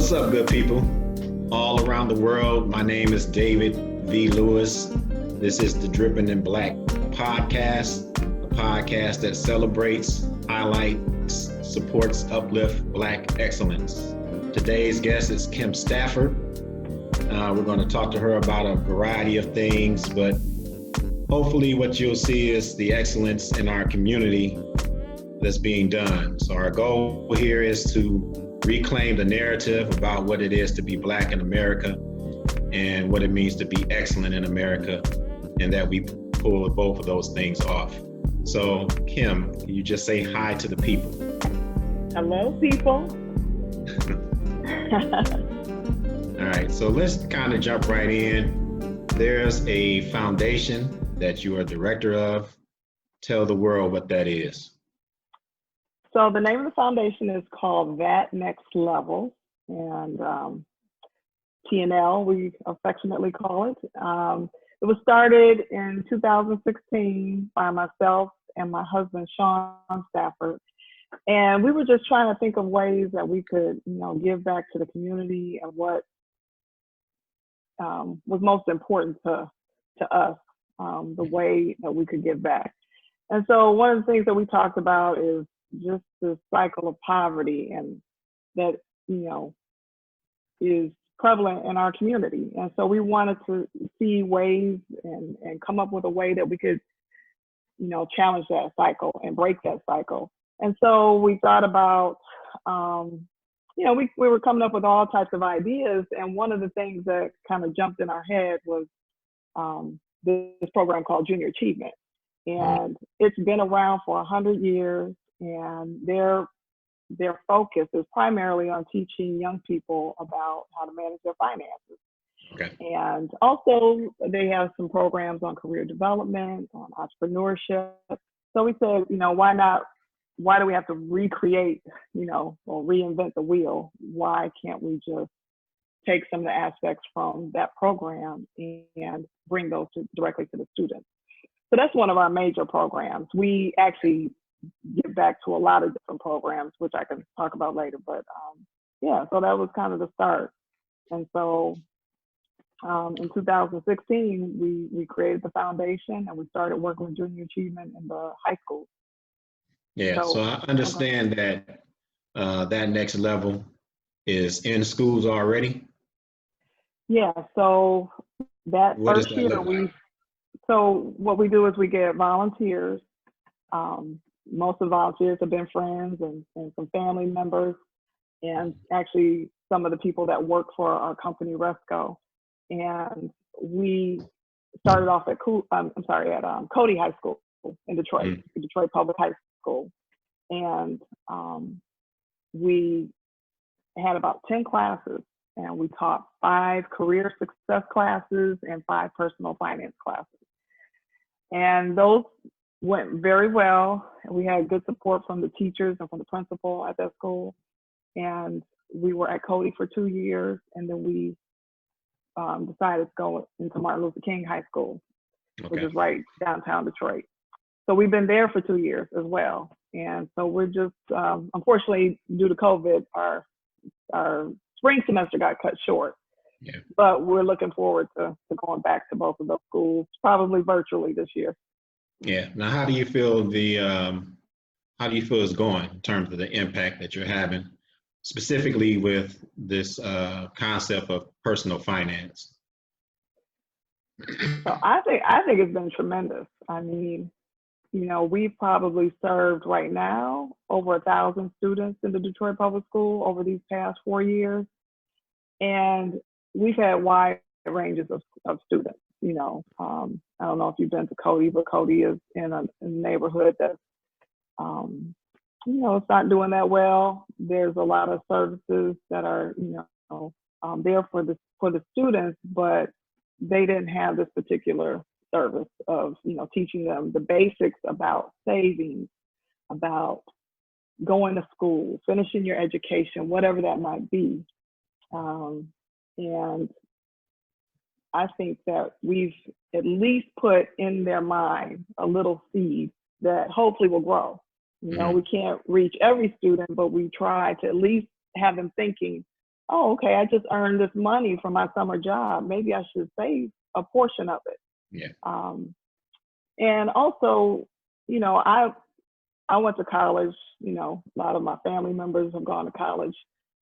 What's up, good people? All around the world, my name is David V. Lewis. This is the Drippin' in Black podcast, a podcast that celebrates, highlights, supports, uplifts Black excellence. Today's guest is Kim Stafford. We're going to talk to her about a variety of things, but hopefully what you'll see is the excellence in our community that's being done. So our goal here is to reclaim the narrative about what it is to be Black in America and what it means to be excellent in America, and that we pull both of those things off. So Kim, can you just say hi to the people? Hello, people. All right, so let's kind of jump right in. There's a foundation that you are director of. Tell the world what that is. So the name of the foundation is called That Next Level, and TNL, we affectionately call it. It was started in 2016 by myself and my husband, Sean Stafford. And we were just trying to think of ways that we could, give back to the community and what was most important to us, the way that we could give back. And so one of the things that we talked about is just the cycle of poverty, and that, is prevalent in our community. And so we wanted to see ways and come up with a way that we could, challenge that cycle and break that cycle. And so we thought about, we were coming up with all types of ideas. And one of the things that kind of jumped in our head was this program called Junior Achievement. And it's been around for 100 years, and their focus is primarily on teaching young people about how to manage their finances. Okay. And also they have some programs on career development, on entrepreneurship. So we said, why do we have to recreate, or reinvent the wheel? Why can't we just take some of the aspects from that program and bring those directly to the students? So that's one of our major programs. We actually give back to a lot of different programs, which I can talk about later. But so that was kind of the start. And so in 2016, we created the foundation, and we started working with Junior Achievement in the high school. Yeah, so I understand that That Next Level is in schools already. Yeah, so that What first does that year look like? so what we do is we get volunteers. Most of the volunteers have been friends and some family members, and actually some of the people that work for our company, Resco. And we started off at Cody High School in Detroit, Detroit Public High School. And we had about 10 classes, and we taught 5 career success classes and 5 personal finance classes. And those went very well. We had good support from the teachers and from the principal at that school. And we were at Cody for 2 years, and then we decided to go into Martin Luther King High School, which is right downtown Detroit. So we've been there for 2 years as well. And so we're just, unfortunately, due to COVID, our spring semester got cut short. Yeah. But we're looking forward to going back to both of those schools, probably virtually this year. Yeah. Now, how do you feel it's going in terms of the impact that you're having, specifically with this concept of personal finance? So I think it's been tremendous. I mean, we've probably served right now over 1,000 students in the Detroit Public School over these past 4 years. And we've had wide ranges of students. I don't know if you've been to Cody, but Cody is in a neighborhood that's, it's not doing that well. There's a lot of services that are, there for the students, but they didn't have this particular service of, teaching them the basics about savings, about going to school, finishing your education, whatever that might be. And I think that we've at least put in their mind a little seed that hopefully will grow. We can't reach every student, but we try to at least have them thinking oh, okay, I just earned this money from my summer job. Maybe I should save a portion of it. Yeah. And also, you know, I went to college. You know, a lot of my family members have gone to college.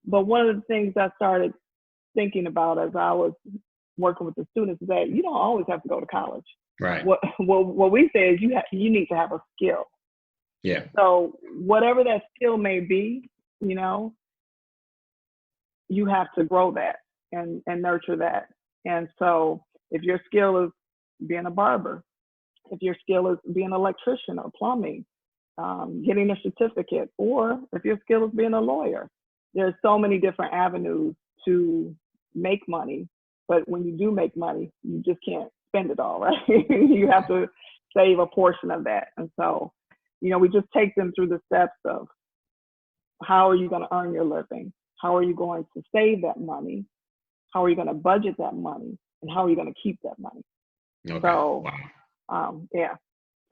But one of the things I started thinking about as I was working with the students is that you don't always have to go to college. Right. What we say is you need to have a skill. Yeah. So whatever that skill may be, you know, you have to grow that and nurture that. And so if your skill is being a barber, if your skill is being an electrician or plumbing, getting a certificate, or if your skill is being a lawyer, there's so many different avenues to make money. But when you do make money, you just can't spend it all, right? You have to save a portion of that. And so, you know, we just take them through the steps of how are you going to earn your living? How are you going to save that money? How are you going to budget that money? And how are you going to keep that money? Okay. So, wow. Yeah.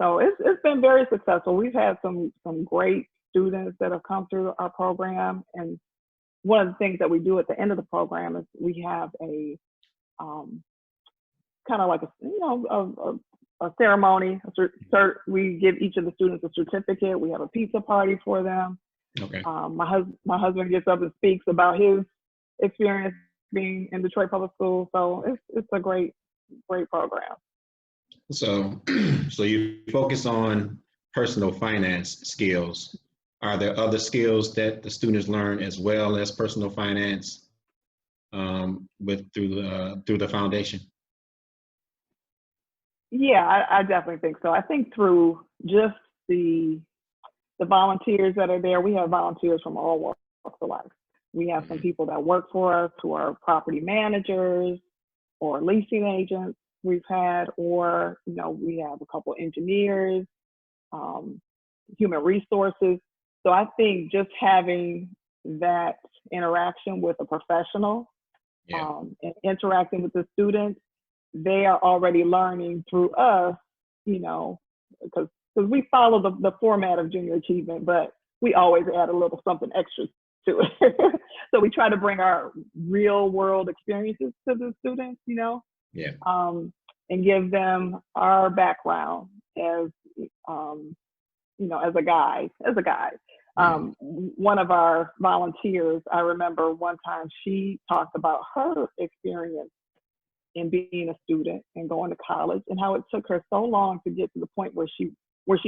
So it's been very successful. We've had some great students that have come through our program. And one of the things that we do at the end of the program is we have a kind of like a ceremony. We give each of the students a certificate. We have a pizza party for them. Okay. My husband gets up and speaks about his experience being in Detroit Public Schools. So it's a great program. So you focus on personal finance skills. Are there other skills that the students learn as well as personal finance through the foundation? Yeah, I definitely think so. I think through just the volunteers that are there, we have volunteers from all walks of life. We have some people that work for us who are property managers or leasing agents we've had, or, you know, we have a couple engineers, human resources. So I think just having that interaction with a professional and interacting with the students, they are already learning through us, you know, because we follow the format of junior achievement, but we always add a little something extra to it. So we try to bring our real world experiences to the students, you know, and give them our background as, you know, as a guide. One of our volunteers, I remember one time she talked about her experience in being a student and going to college, and how it took her so long to get to the point where she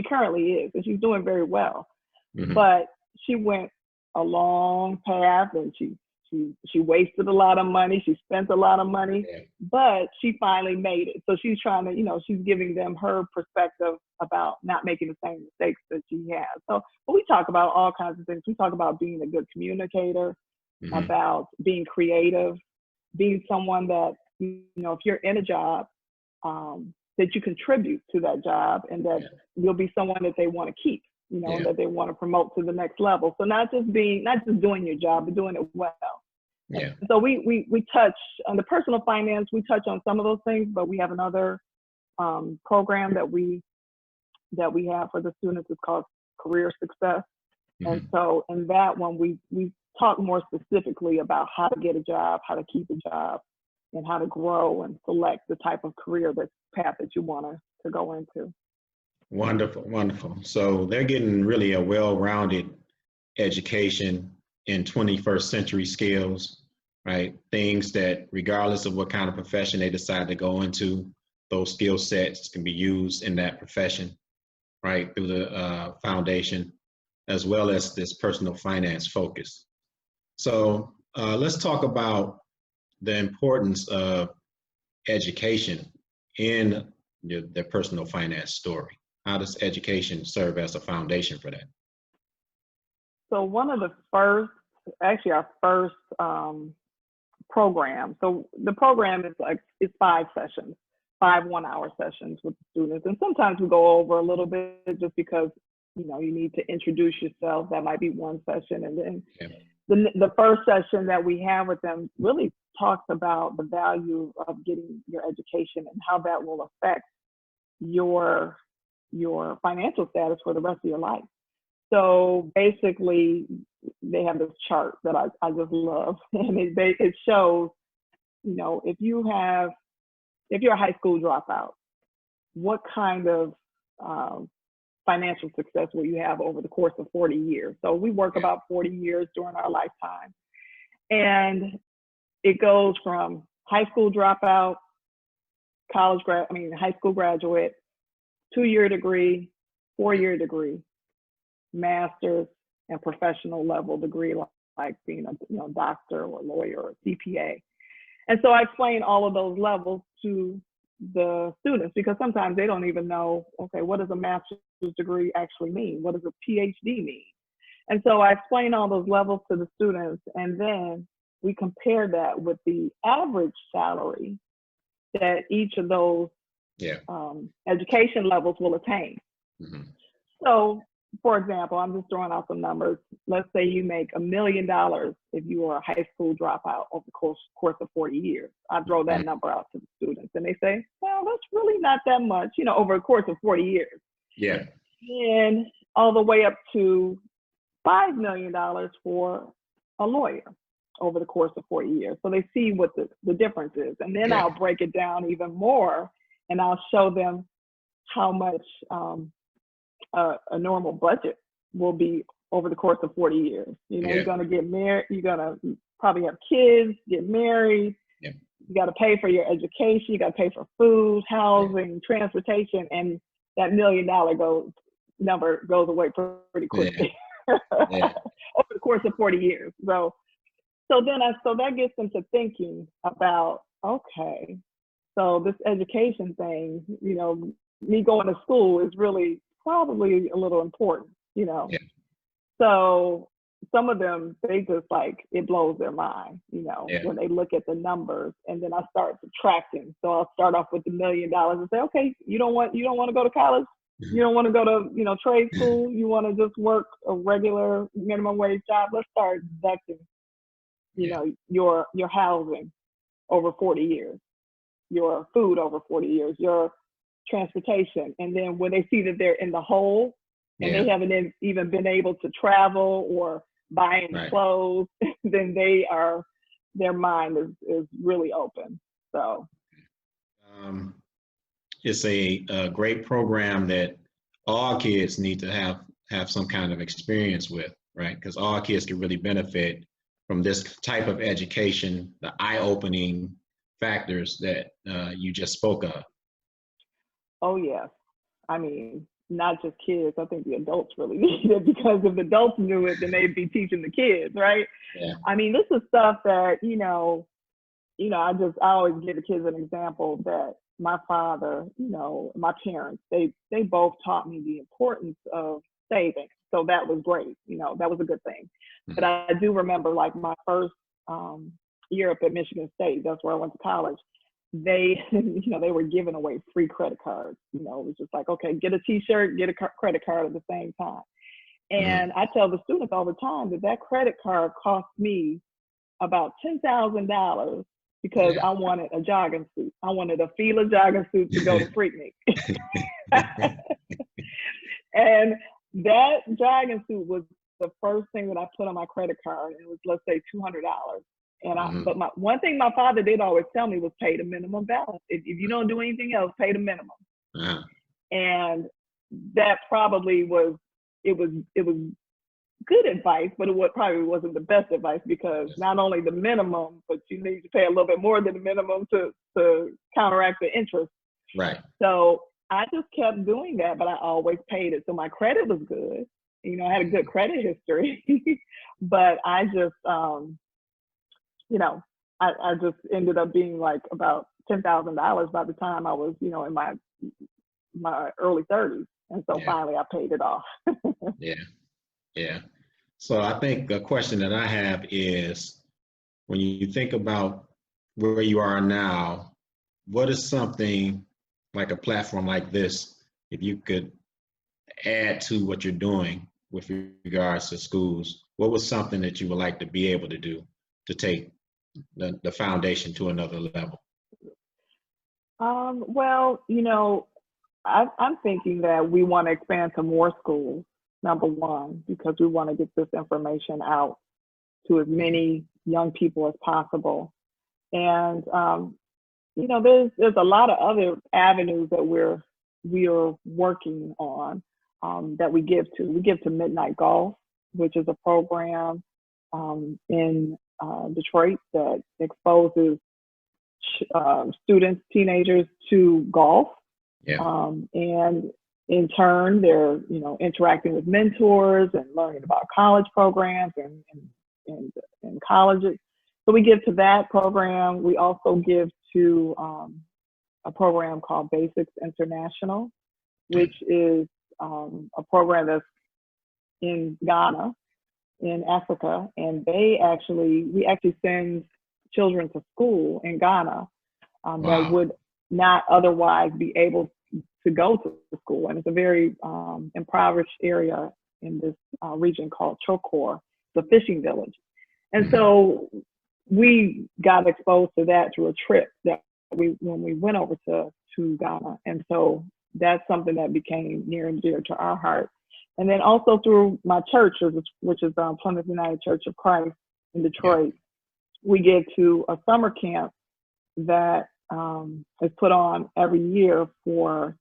currently is, and she's doing very well. But she went a long path, and she wasted a lot of money, she spent a lot of money, but she finally made it. So she's trying to, you know, she's giving them her perspective about not making the same mistakes that she has. So, but we talk about all kinds of things. We talk about being a good communicator, about being creative, being someone that, you know, if you're in a job, that you contribute to that job, and that you'll be someone that they want to keep, you know, that they want to promote to the next level. So not just doing your job, but doing it well. So we touch on the personal finance. We touch on some of those things, but we have another program that we have for the students. It's called Career Success. And so in that one, we talk more specifically about how to get a job, how to keep a job, and how to grow and select the type of career path that you want to go into. Wonderful, wonderful. So they're getting really a well-rounded education in 21st century skills, right? Things that, regardless of what kind of profession they decide to go into, those skill sets can be used in that profession, right? Through the foundation, as well as this personal finance focus. So let's talk about the importance of education in the personal finance story. How does education serve as a foundation for that? So one of the first, actually our first program. So the program is 5 sessions, 5 1-hour sessions with the students. And sometimes we go over a little bit just because, you know, you need to introduce yourself. That might be one session. And then the first session that we have with them really talks about the value of getting your education and how that will affect your financial status for the rest of your life. So basically, they have this chart that I just love, and it shows, you know, if you're a high school dropout, what kind of financial success will you have over the course of 40 years? So we work about 40 years during our lifetime, and it goes from high school dropout, high school graduate, 2-year degree, 4-year degree, master's, and professional level degree, like being a doctor or lawyer or CPA. And so I explain all of those levels to the students, because sometimes they don't even know, okay, what does a master's degree actually mean? What does a PhD mean? And so I explain all those levels to the students, and then we compare that with the average salary that each of those education levels will attain. Mm-hmm. So, for example, I'm just throwing out some numbers. Let's say you make $1 million if you are a high school dropout over the course of 40 years. I throw that number out to the students, and they say, well, that's really not that much, you know, over the course of 40 years. Yeah. And all the way up to $5 million for a lawyer over the course of 40 years. So they see what the difference is. And then I'll break it down even more, and I'll show them how much a normal budget will be over the course of 40 years. You know, you're going to get married, you're going to probably have kids, get married, you got to pay for your education, you got to pay for food, housing, transportation, and that $1 million number goes away pretty quickly over the course of 40 years. So that gets them to thinking about, okay, so this education thing, you know, me going to school is really probably a little important, you know. So some of them, they just like, it blows their mind, you know, when they look at the numbers, and then I start subtracting. So I'll start off with the $1 million and say, okay, you don't want to go to college, you don't want to go to, you know, trade school, you want to just work a regular minimum wage job. Let's start deducting, you know, your housing over 40 years, your food over 40 years, your transportation. And then when they see that they're in the hole and they haven't even been able to travel or buy any clothes, then their mind is really open. So it's a great program that all kids need to have some kind of experience with, right? Because all kids can really benefit from this type of education, the eye-opening factors that you just spoke of. Oh, yes. I mean, not just kids. I think the adults really need it, because if adults knew it, then they'd be teaching the kids, right? Yeah. I mean, this is stuff that, I always give the kids an example that my father, my parents, they both taught me the importance of saving. So that was great. That was a good thing. Mm-hmm. But I do remember, like, my first year up at Michigan State, that's where I went to college, they were giving away free credit cards. It was just like, okay, get a t-shirt, get a credit card at the same time. And I tell the students all the time that credit card cost me about $10,000 because I wanted a jogging suit. I wanted a Fila jogging suit to go to Freaknik. And that jogging suit was the first thing that I put on my credit card. It was, let's say, $200. And but one thing my father did always tell me was pay the minimum balance. If you don't do anything else, pay the minimum. Uh-huh. And that probably was good advice, but it probably wasn't the best advice, because not only the minimum, but you need to pay a little bit more than the minimum to counteract the interest. Right. So I just kept doing that, but I always paid it. So my credit was good. I had a good credit history, but I just, I just ended up being like about $10,000 by the time I was, in my early 30s. And so finally I paid it off. Yeah. So I think the question that I have is, when you think about where you are now, what is something like a platform like this, if you could add to what you're doing with regards to schools, what was something that you would like to be able to do to take the foundation to another level? Well, I'm thinking that we want to expand to more schools. number one, because we want to get this information out to as many young people as possible. And there's a lot of other avenues that we are working on that we give to. We give to Midnight Golf, which is a program in Detroit that exposes students, teenagers to golf. Yeah. And in turn, they're interacting with mentors and learning about college programs and colleges. So we give to that program. We also give to a program called Basics International, which is a program that's in Ghana, in Africa, and we actually send children to school in Ghana that would not otherwise be able to go to school. And it's a very impoverished area in this region called Chokor, the fishing village. And so we got exposed to that through a trip that when we went over to Ghana. And so that's something that became near and dear to our heart. And then also through my church, which is Plymouth United Church of Christ in Detroit, we give to a summer camp that is put on every year for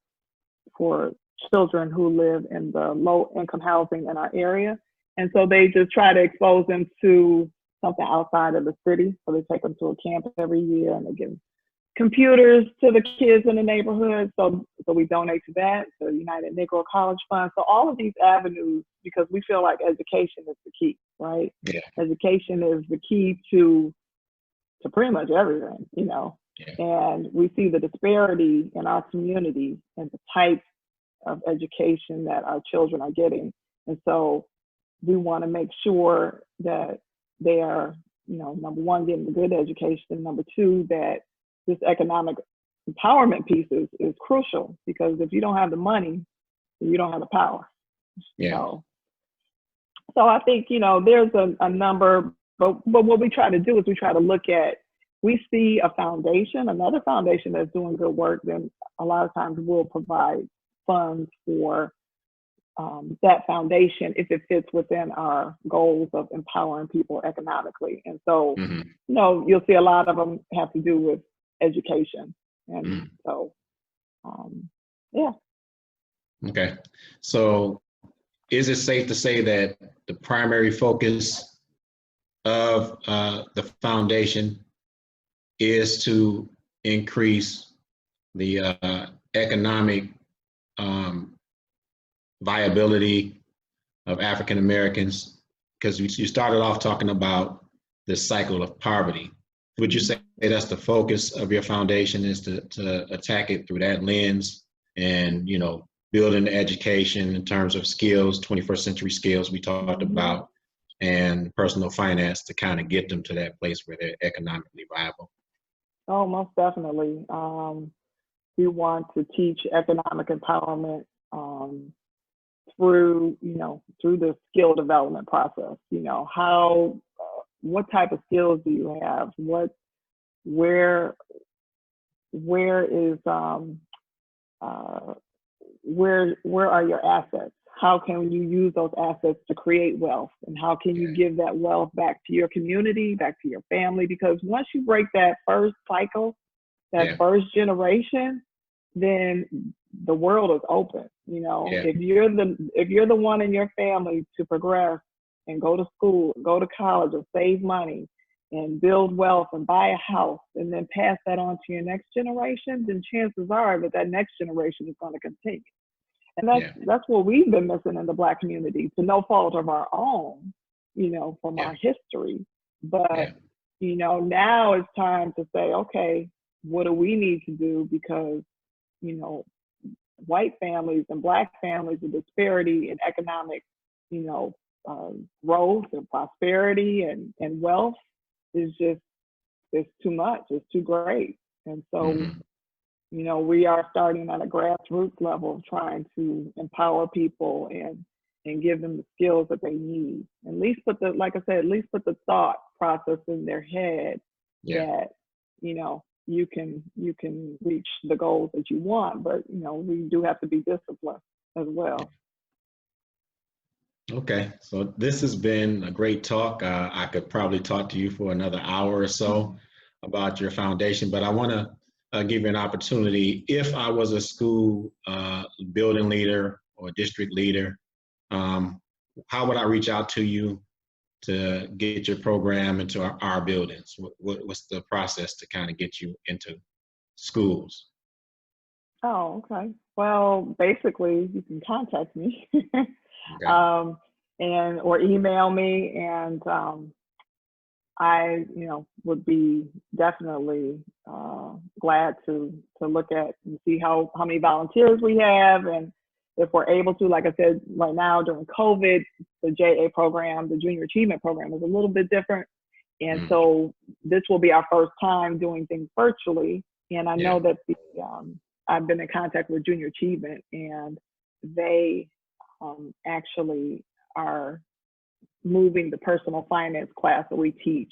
children who live in the low income housing in our area. And so they just try to expose them to something outside of the city. So they take them to a camp every year, and they give computers to the kids in the neighborhood. So we donate to that, to the United Negro College Fund. So all of these avenues, because we feel like education is the key, right? Yeah. Education is the key to pretty much everything, Yeah. And we see the disparity in our community and the type of education that our children are getting. And so we want to make sure that they are, number one, getting a good education. Number two, that this economic empowerment piece is crucial, because if you don't have the money, you don't have the power. Yeah. So I think, there's a number, but what we try to do is we try to look at, we see another foundation that's doing good work, then a lot of times we'll provide funds for that foundation if it fits within our goals of empowering people economically. And so, you'll see a lot of them have to do with education. And so, yeah. Okay. So is it safe to say that the primary focus of the foundation is to increase the economic viability of African Americans? Because you started off talking about the cycle of poverty. Would you say that's the focus of your foundation, is to attack it through that lens, and building education in terms of skills, 21st century skills we talked about, and personal finance to kind of get them to that place where they're economically viable? Oh, most definitely. We want to teach economic empowerment through the skill development process. What type of skills do you have? Where are your assets? How can you use those assets to create wealth? And how can you give that wealth back to your community, back to your family? Because once you break that first cycle, that first generation, then the world is open. If you're the one in your family to progress and go to school, go to college, and save money and build wealth and buy a house and then pass that on to your next generation, then chances are that next generation is going to continue. And that's what we've been missing in the Black community, to no fault of our own, from our history. But, now it's time to say, okay, what do we need to do? Because, white families and Black families, the disparity in economic, growth and prosperity and wealth is just, it's too much, it's too great. And so, we are starting at a grassroots level, trying to empower people and give them the skills that they need. At least put the thought process in their head that, you can reach the goals that you want, but we do have to be disciplined as well. Okay, so this has been a great talk. I could probably talk to you for another hour or so about your foundation, but I want to give you an opportunity. If I was a school building leader or district leader, um, how would I reach out to you to get your program into our buildings? What's the process to kind of get you into schools? Oh, okay. Well, basically, you can contact me, Okay. um, and or email me, and I, would be definitely glad to look at and see how many volunteers we have, and if we're able to. Like I said, right now during COVID, the JA program, the Junior Achievement Program, is a little bit different, and Mm, so this will be our first time doing things virtually. And I yeah. know that I've been in contact with Junior Achievement, and they actually are moving the personal finance class that we teach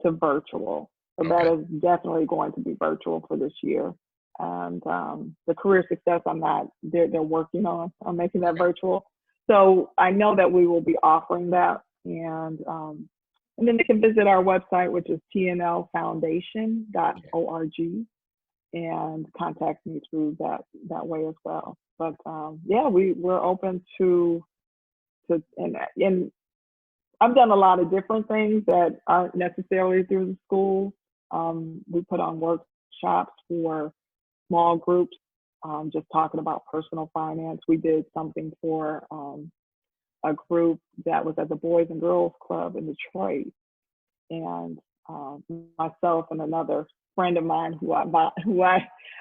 to virtual. So that Okay. is definitely going to be virtual for this year. And the career success, they're working on making that Okay. virtual. So I know that we will be offering that. And then they can visit our website, which is Yeah. tnlfoundation.org, and contact me through that way as well. But yeah, we're open and I've done a lot of different things that aren't necessarily through the schools. We put on workshops for small groups, just talking about personal finance. We did something for a group that was at the Boys and Girls Club in Detroit, and myself and another friend of mine who I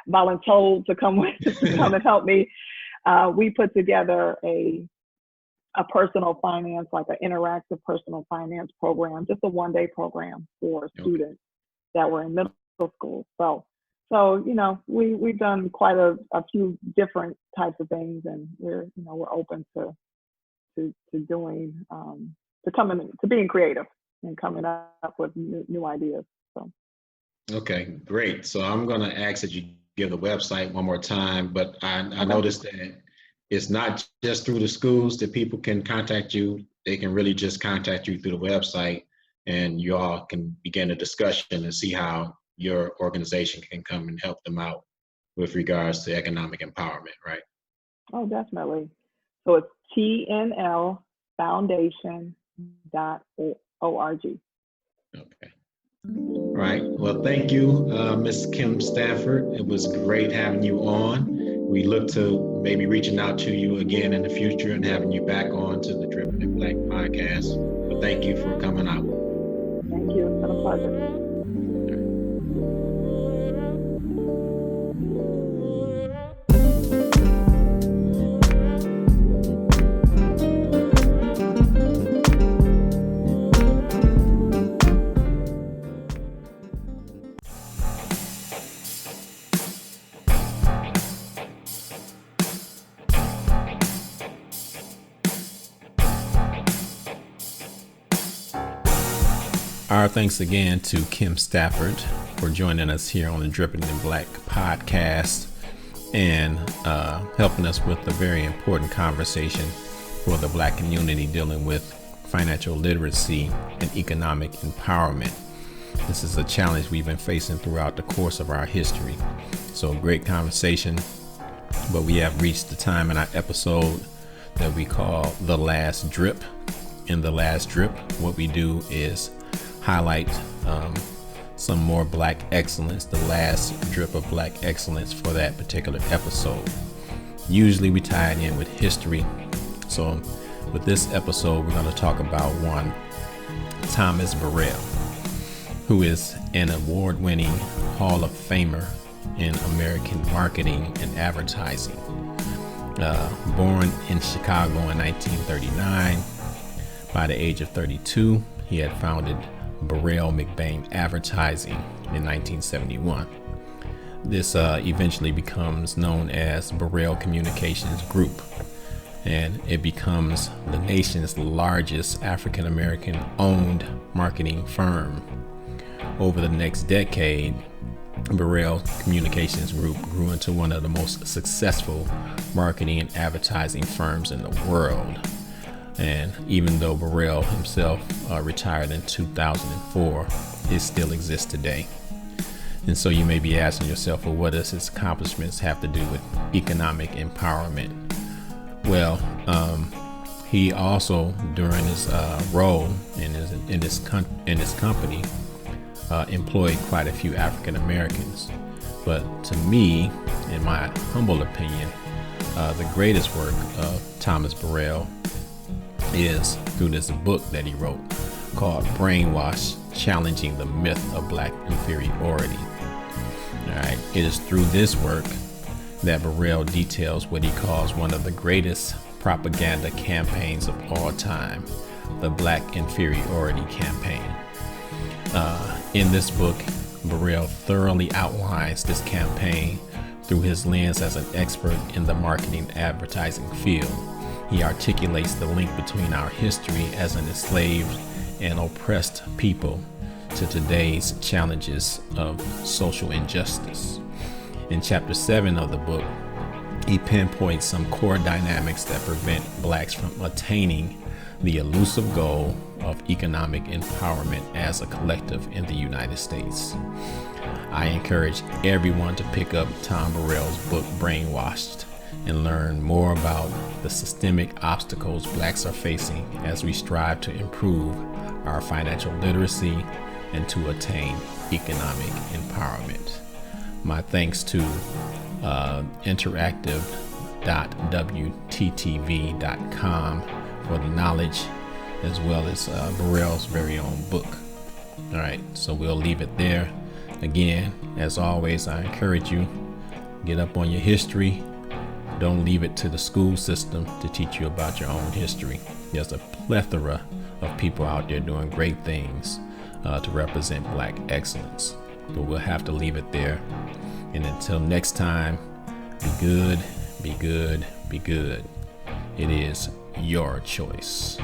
volunteered to come with to come and help me. We put together a personal finance, like an interactive personal finance program, just a 1-day program for Okay. students that were in middle school. So we've done quite a few different types of things, and we're open to doing to being creative and coming up with new ideas. So. Okay, great. So I'm going to ask that you give the website one more time, but I Okay. noticed that it's not just through the schools that people can contact you. They can really just contact you through the website, and you all can begin a discussion and see how your organization can come and help them out with regards to economic empowerment, right? Oh, definitely. So it's tnlfoundation.org. Okay. All right. Well, thank you, Ms. Kim Stafford. It was great having you on. We look to maybe reaching out to you again in the future and having you back on to the Dripping in Black podcast. But thank you for coming out. Thank you. It's been a pleasure. Our thanks again to Kim Stafford for joining us here on the Dripping in Black podcast and helping us with a very important conversation for the Black community dealing with financial literacy and economic empowerment. This is a challenge we've been facing throughout the course of our history. So great conversation, but we have reached the time in our episode that we call The Last Drip. In The Last Drip, what we do is highlight some more Black excellence, the last drip of Black excellence for that particular episode. Usually we tie it in with history. So with this episode, we're going to talk about one, Thomas Burrell, who is an award-winning Hall of Famer in American marketing and advertising. Born in Chicago in 1939, by the age of 32, he had founded Burrell McBain Advertising in 1971. This eventually becomes known as Burrell Communications Group, and it becomes the nation's largest African American owned marketing firm. Over the next decade, Burrell Communications Group grew into one of the most successful marketing and advertising firms in the world. And even though Burrell himself retired in 2004, it still exists today. And so you may be asking yourself, well, what does his accomplishments have to do with economic empowerment? Well, he also, during his role in his company, employed quite a few African Americans. But to me, in my humble opinion, the greatest work of Thomas Burrell is through this book that he wrote called Brainwash: Challenging the Myth of Black Inferiority. All right, it is through this work that Burrell details what he calls one of the greatest propaganda campaigns of all time, the Black Inferiority Campaign. In this book, Burrell thoroughly outlines this campaign through his lens as an expert in the marketing advertising field. He articulates the link between our history as an enslaved and oppressed people to today's challenges of social injustice. In chapter 7 of the book, he pinpoints some core dynamics that prevent blacks from attaining the elusive goal of economic empowerment as a collective in the United States. I encourage everyone to pick up Tom Burrell's book, Brainwashed, and learn more about the systemic obstacles blacks are facing as we strive to improve our financial literacy and to attain economic empowerment. My thanks to interactive.wttv.com for the knowledge, as well as Burrell's very own book. All right, so we'll leave it there. Again, as always, I encourage you, get up on your history. Don't leave it to the school system to teach you about your own history. There's a plethora of people out there doing great things to represent Black excellence. But we'll have to leave it there. And until next time, be good, be good, be good. It is your choice.